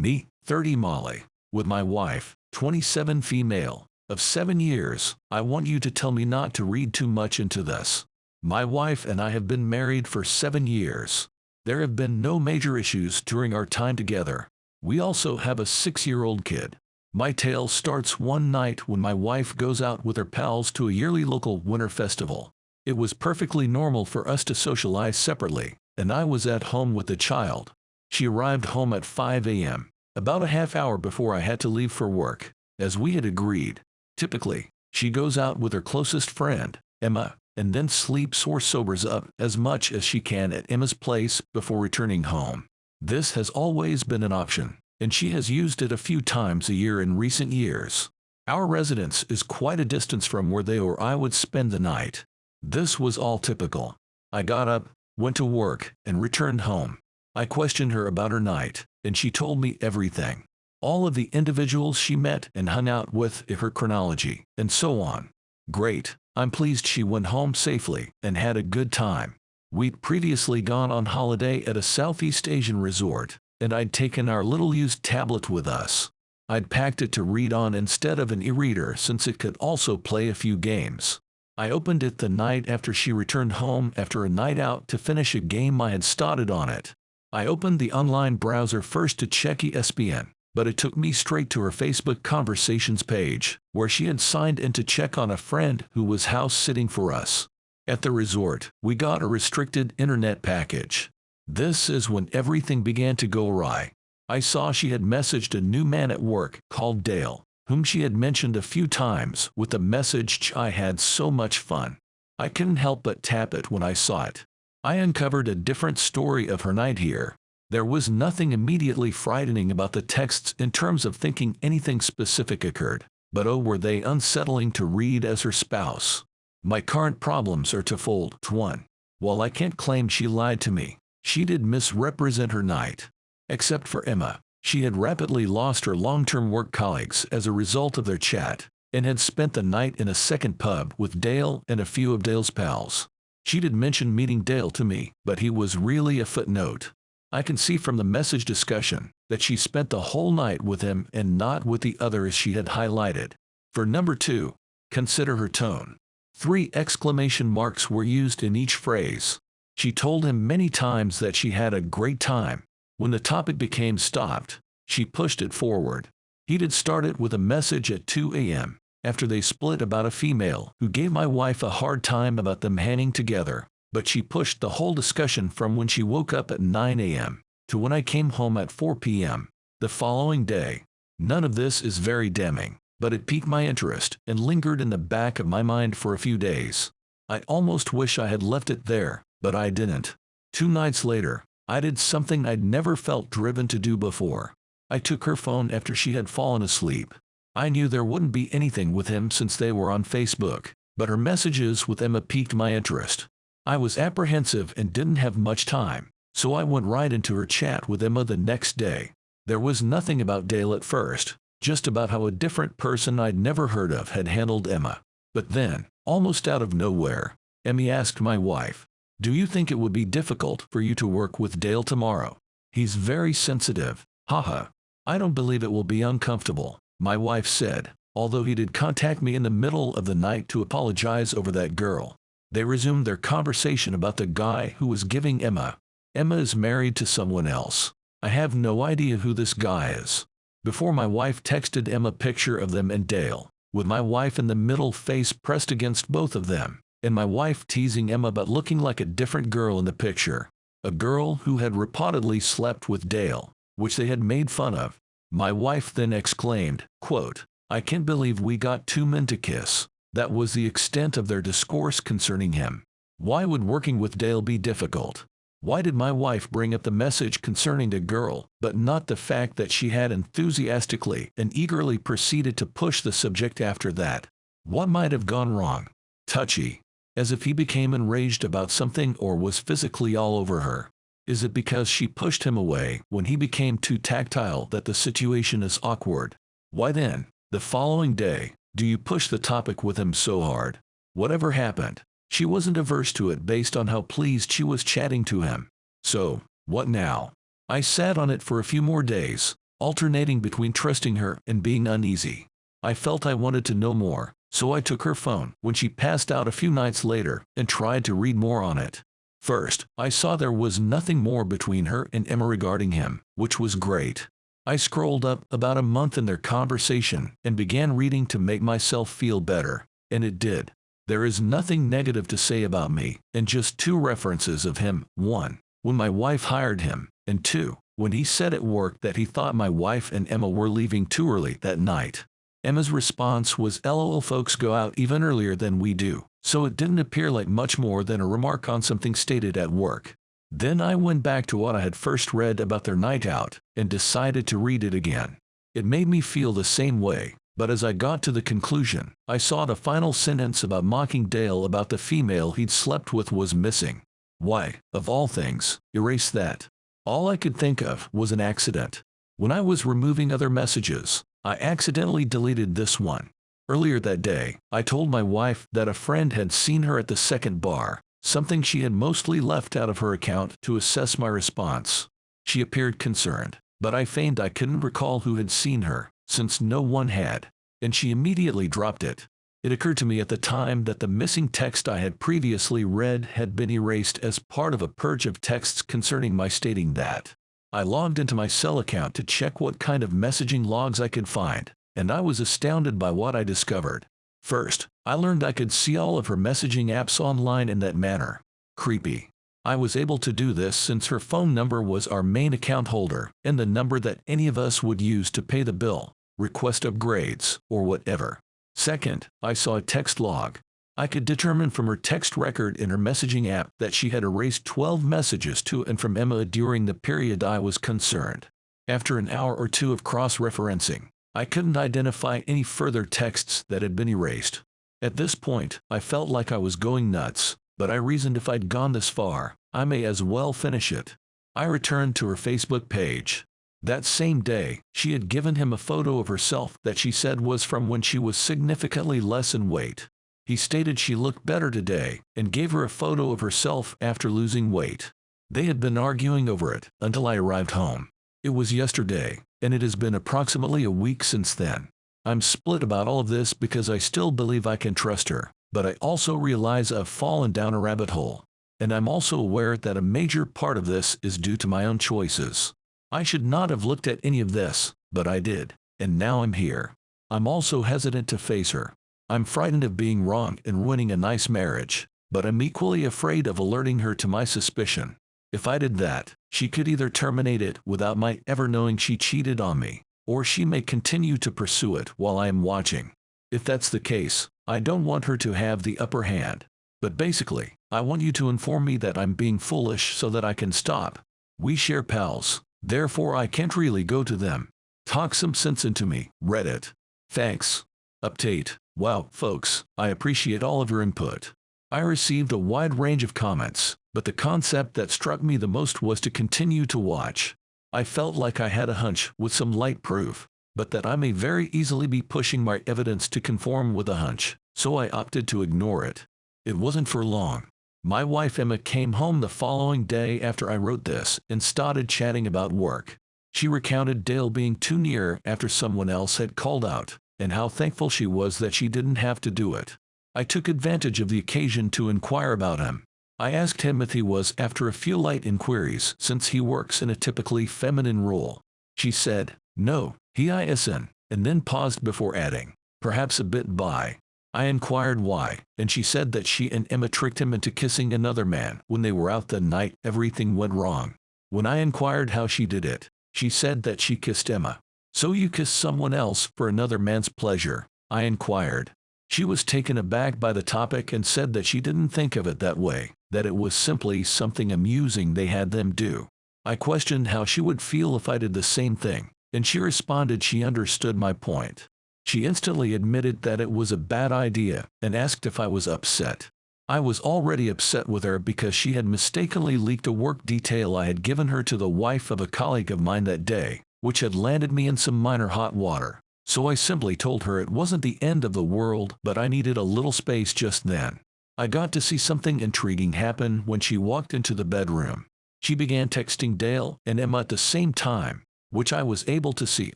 Me, 30 Molly, with my wife, 27 female, of 7 years. I want you to tell me not to read too much into this. My wife and I have been married for 7 years. There have been no major issues during our time together. We also have a 6-year-old kid. My tale starts one night when my wife goes out with her pals to a yearly local winter festival. It was perfectly normal for us to socialize separately, and I was at home with the child. She arrived home at 5 a.m., about a half hour before I had to leave for work, as we had agreed. Typically, she goes out with her closest friend, Emma, and then sleeps or sobers up as much as she can at Emma's place before returning home. This has always been an option, and she has used it a few times a year in recent years. Our residence is quite a distance from where they or I would spend the night. This was all typical. I got up, went to work, and returned home. I questioned her about her night, and she told me everything. All of the individuals she met and hung out with, her chronology, and so on. Great. I'm pleased she went home safely and had a good time. We'd previously gone on holiday at a Southeast Asian resort, and I'd taken our little used tablet with us. I'd packed it to read on instead of an e-reader since it could also play a few games. I opened it the night after she returned home after a night out to finish a game I had started on it. I opened the online browser first to check ESPN, but it took me straight to her Facebook conversations page, where she had signed in to check on a friend who was house sitting for us. At the resort, we got a restricted internet package. This is when everything began to go awry. I saw she had messaged a new man at work called Dale, whom she had mentioned a few times with the message. I had so much fun. I couldn't help but tap it when I saw it. I uncovered a different story of her night here. There was nothing immediately frightening about the texts in terms of thinking anything specific occurred, but oh, were they unsettling to read as her spouse. My current problems are twofold. 1. While I can't claim she lied to me, she did misrepresent her night. Except for Emma, she had rapidly lost her long-term work colleagues as a result of their chat, and had spent the night in a second pub with Dale and a few of Dale's pals. She did mention meeting Dale to me, but he was really a footnote. I can see from the message discussion that she spent the whole night with him and not with the others she had highlighted. For number 2, consider her tone. 3 exclamation marks were used in each phrase. She told him many times that she had a great time. When the topic became stopped, she pushed it forward. He did start it with a message at 2 a.m. after they split about a female who gave my wife a hard time about them hanging together, but she pushed the whole discussion from when she woke up at 9 a.m. to when I came home at 4 p.m. the following day. None of this is very damning, but it piqued my interest and lingered in the back of my mind for a few days. I almost wish I had left it there, but I didn't. 2 nights later, I did something I'd never felt driven to do before. I took her phone after she had fallen asleep. I knew there wouldn't be anything with him since they were on Facebook, but her messages with Emma piqued my interest. I was apprehensive and didn't have much time, so I went right into her chat with Emma the next day. There was nothing about Dale at first, just about how a different person I'd never heard of had handled Emma. But then, almost out of nowhere, Emmy asked my wife, "Do you think it would be difficult for you to work with Dale tomorrow? He's very sensitive." Haha. "I don't believe it will be uncomfortable," my wife said, although he did contact me in the middle of the night to apologize over that girl. They resumed their conversation about the guy who was giving Emma. Emma is married to someone else. I have no idea who this guy is. Before my wife texted Emma a picture of them and Dale, with my wife in the middle, face pressed against both of them, and my wife teasing Emma about looking like a different girl in the picture. A girl who had reportedly slept with Dale, which they had made fun of. My wife then exclaimed, quote, "I can't believe we got 2 men to kiss." That was the extent of their discourse concerning him. Why would working with Dale be difficult? Why did my wife bring up the message concerning the girl, but not the fact that she had enthusiastically and eagerly proceeded to push the subject after that? What might have gone wrong? Touchy. As if he became enraged about something or was physically all over her. Is it because she pushed him away when he became too tactile that the situation is awkward? Why then, the following day, do you push the topic with him so hard? Whatever happened, she wasn't averse to it based on how pleased she was chatting to him. So, what now? I sat on it for a few more days, alternating between trusting her and being uneasy. I felt I wanted to know more, so I took her phone when she passed out a few nights later and tried to read more on it. First, I saw there was nothing more between her and Emma regarding him, which was great. I scrolled up about a month in their conversation and began reading to make myself feel better, and it did. There is nothing negative to say about me, and just 2 references of him: 1, when my wife hired him, and 2, when he said at work that he thought my wife and Emma were leaving too early that night. Emma's response was, "LOL, folks go out even earlier than we do," so it didn't appear like much more than a remark on something stated at work. Then I went back to what I had first read about their night out, and decided to read it again. It made me feel the same way, but as I got to the conclusion, I saw the final sentence about mocking Dale about the female he'd slept with was missing. Why, of all things, erase that? All I could think of was an accident. When I was removing other messages, I accidentally deleted this one. Earlier that day, I told my wife that a friend had seen her at the second bar, something she had mostly left out of her account to assess my response. She appeared concerned, but I feigned I couldn't recall who had seen her, since no one had, and she immediately dropped it. It occurred to me at the time that the missing text I had previously read had been erased as part of a purge of texts concerning my stating that. I logged into my cell account to check what kind of messaging logs I could find, and I was astounded by what I discovered. First, I learned I could see all of her messaging apps online in that manner. Creepy. I was able to do this since her phone number was our main account holder and the number that any of us would use to pay the bill, request upgrades, or whatever. Second, I saw a text log. I could determine from her text record in her messaging app that she had erased 12 messages to and from Emma during the period I was concerned. After an hour or 2 of cross-referencing, I couldn't identify any further texts that had been erased. At this point, I felt like I was going nuts, but I reasoned if I'd gone this far, I may as well finish it. I returned to her Facebook page. That same day, she had given him a photo of herself that she said was from when she was significantly less in weight. He stated she looked better today and gave her a photo of herself after losing weight. They had been arguing over it until I arrived home. It was yesterday, and it has been approximately a week since then. I'm split about all of this because I still believe I can trust her, but I also realize I've fallen down a rabbit hole. And I'm also aware that a major part of this is due to my own choices. I should not have looked at any of this, but I did, and now I'm here. I'm also hesitant to face her. I'm frightened of being wrong and ruining a nice marriage, but I'm equally afraid of alerting her to my suspicion. If I did that, she could either terminate it without my ever knowing she cheated on me, or she may continue to pursue it while I am watching. If that's the case, I don't want her to have the upper hand. But basically, I want you to inform me that I'm being foolish so that I can stop. We share pals. Therefore I can't really go to them. Talk some sense into me, Reddit. Thanks. Update. Wow, folks, I appreciate all of your input. I received a wide range of comments, but the concept that struck me the most was to continue to watch. I felt like I had a hunch with some light proof, but that I may very easily be pushing my evidence to conform with a hunch, so I opted to ignore it. It wasn't for long. My wife Emma came home the following day after I wrote this and started chatting about work. She recounted Dale being too near after someone else had called out, and how thankful she was that she didn't have to do it. I took advantage of the occasion to inquire about him. I asked him if he was after a few light inquiries since he works in a typically feminine role. She said, "No, he isn't," and then paused before adding, "perhaps a bit bi." I inquired why, and she said that she and Emma tricked him into kissing another man when they were out the night everything went wrong. When I inquired how she did it, she said that she kissed Emma. "So you kissed someone else for another man's pleasure?" I inquired. She was taken aback by the topic and said that she didn't think of it that way, that it was simply something amusing they had them do. I questioned how she would feel if I did the same thing, and she responded she understood my point. She instantly admitted that it was a bad idea and asked if I was upset. I was already upset with her because she had mistakenly leaked a work detail I had given her to the wife of a colleague of mine that day, which had landed me in some minor hot water. So I simply told her it wasn't the end of the world, but I needed a little space just then. I got to see something intriguing happen when she walked into the bedroom. She began texting Dale and Emma at the same time. which I was able to see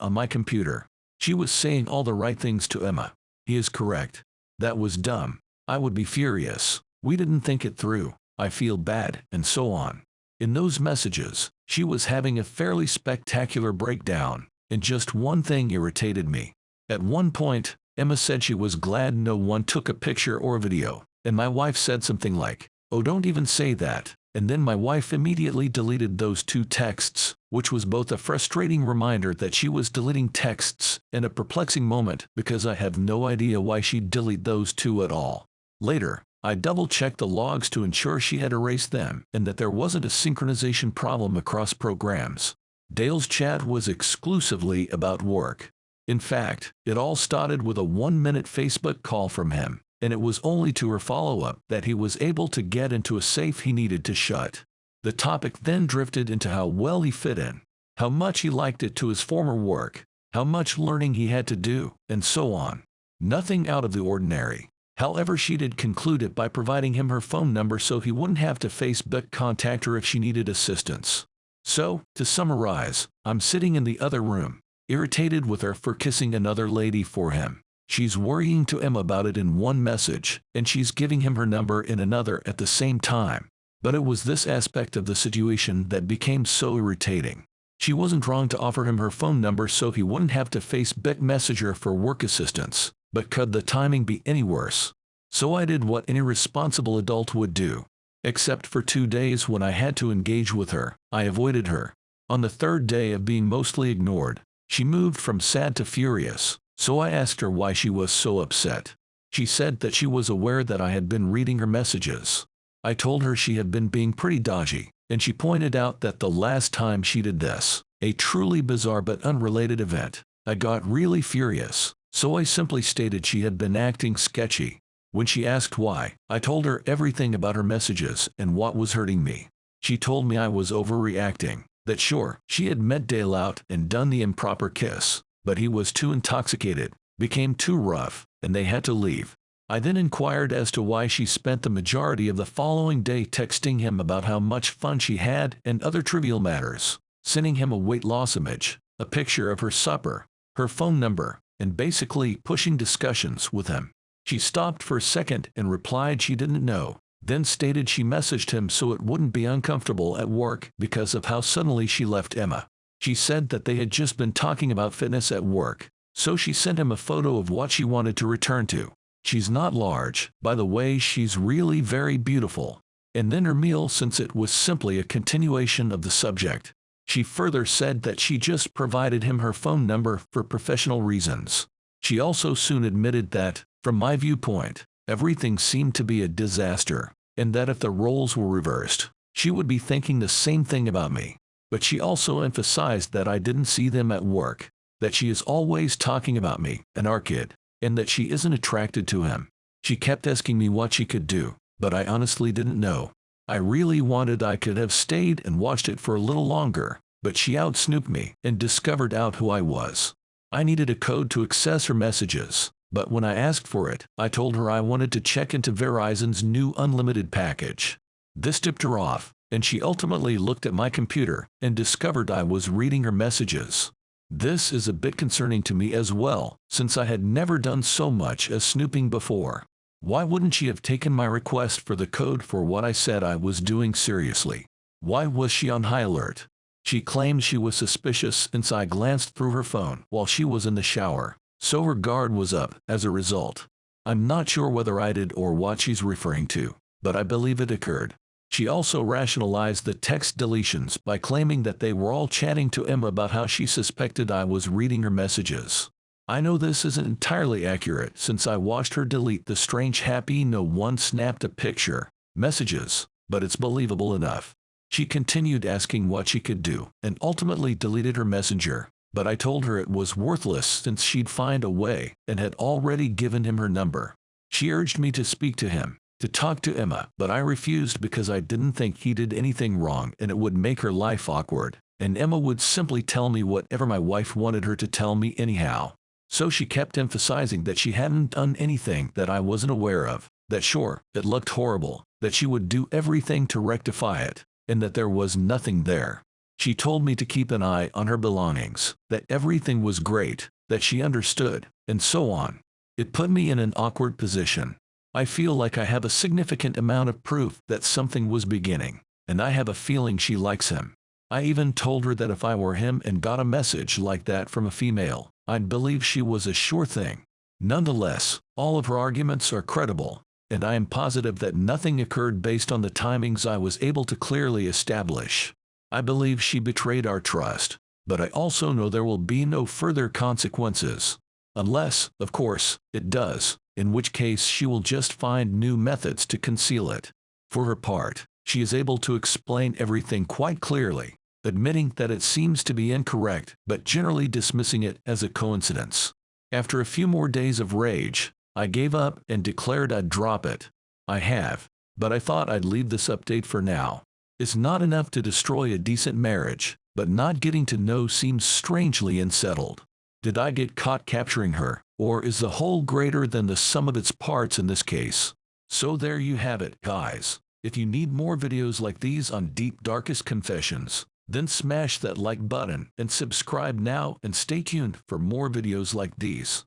on my computer. She was saying all the right things to Emma. He is correct. That was dumb. I would be furious. We didn't think it through. I feel bad, and so on. In those messages, she was having a fairly spectacular breakdown, and just one thing irritated me. At one point, Emma said she was glad no one took a picture or video, and my wife said something like, "Oh, don't even say that." And then my wife immediately deleted those two texts, which was both a frustrating reminder that she was deleting texts and a perplexing moment because I have no idea why she'd delete those two at all. Later, I double-checked the logs to ensure she had erased them and that there wasn't a synchronization problem across programs. Dale's chat was exclusively about work. In fact, it all started with a 1-minute Facebook call from him, and it was only to her follow-up that he was able to get into a safe he needed to shut. The topic then drifted into how well he fit in, how much he liked it to his former work, how much learning he had to do, and so on. Nothing out of the ordinary. However, she did conclude it by providing him her phone number so he wouldn't have to Facebook contact her if she needed assistance. So, to summarize, I'm sitting in the other room, irritated with her for kissing another lady for him. She's worrying to Emma about it in one message, and she's giving him her number in another at the same time. But it was this aspect of the situation that became so irritating. She wasn't wrong to offer him her phone number so he wouldn't have to Facebook message her for work assistance, but could the timing be any worse? So I did what any responsible adult would do. Except for 2 days when I had to engage with her, I avoided her. On the third day of being mostly ignored, she moved from sad to furious. So I asked her why she was so upset. She said that she was aware that I had been reading her messages. I told her she had been being pretty dodgy, and she pointed out that the last time she did this, a truly bizarre but unrelated event, I got really furious, so I simply stated she had been acting sketchy. When she asked why, I told her everything about her messages and what was hurting me. She told me I was overreacting, that sure, she had met Dale out and done the improper kiss, but he was too intoxicated, became too rough, and they had to leave. I then inquired as to why she spent the majority of the following day texting him about how much fun she had and other trivial matters, sending him a weight loss image, a picture of her supper, her phone number, and basically pushing discussions with him. She stopped for a second and replied she didn't know, then stated she messaged him so it wouldn't be uncomfortable at work because of how suddenly she left Emma. She said that they had just been talking about fitness at work, so she sent him a photo of what she wanted to return to. She's not large, by the way, she's really very beautiful. And then her meal, since it was simply a continuation of the subject. She further said that she just provided him her phone number for professional reasons. She also soon admitted that, from my viewpoint, everything seemed to be a disaster, and that if the roles were reversed, she would be thinking the same thing about me. But she also emphasized that I didn't see them at work, that she is always talking about me and our kid, and that she isn't attracted to him. She kept asking me what she could do, but I honestly didn't know. I really wanted I could have stayed and watched it for a little longer, but she out-snooped me and discovered out who I was. I needed a code to access her messages, but when I asked for it, I told her I wanted to check into Verizon's new unlimited package. This tipped her off, and she ultimately looked at my computer and discovered I was reading her messages. This is a bit concerning to me as well, since I had never done so much as snooping before. Why wouldn't she have taken my request for the code for what I said I was doing seriously? Why was she on high alert? She claimed she was suspicious since I glanced through her phone while she was in the shower, so her guard was up as a result. I'm not sure whether I did or what she's referring to, but I believe it occurred. She also rationalized the text deletions by claiming that they were all chatting to Emma about how she suspected I was reading her messages. I know this isn't entirely accurate since I watched her delete the strange happy no one snapped a picture messages, but it's believable enough. She continued asking what she could do and ultimately deleted her messenger, but I told her it was worthless since she'd find a way and had already given him her number. She urged me to speak to him, to talk to Emma, but I refused because I didn't think he did anything wrong and it would make her life awkward, and Emma would simply tell me whatever my wife wanted her to tell me anyhow. So she kept emphasizing that she hadn't done anything that I wasn't aware of, that sure, it looked horrible, that she would do everything to rectify it, and that there was nothing there. She told me to keep an eye on her belongings, that everything was great, that she understood, and so on. It put me in an awkward position. I feel like I have a significant amount of proof that something was beginning, and I have a feeling she likes him. I even told her that if I were him and got a message like that from a female, I'd believe she was a sure thing. Nonetheless, all of her arguments are credible, and I am positive that nothing occurred based on the timings I was able to clearly establish. I believe she betrayed our trust, but I also know there will be no further consequences. Unless, of course, it does, in which case she will just find new methods to conceal it. For her part, she is able to explain everything quite clearly, admitting that it seems to be incorrect but generally dismissing it as a coincidence. After a few more days of rage, I gave up and declared I'd drop it. I have, but I thought I'd leave this update for now. It's not enough to destroy a decent marriage, but not getting to know seems strangely unsettled. Did I get caught capturing her, or is the whole greater than the sum of its parts in this case? So there you have it, guys. If you need more videos like these on deep darkest confessions, then smash that like button and subscribe now and stay tuned for more videos like these.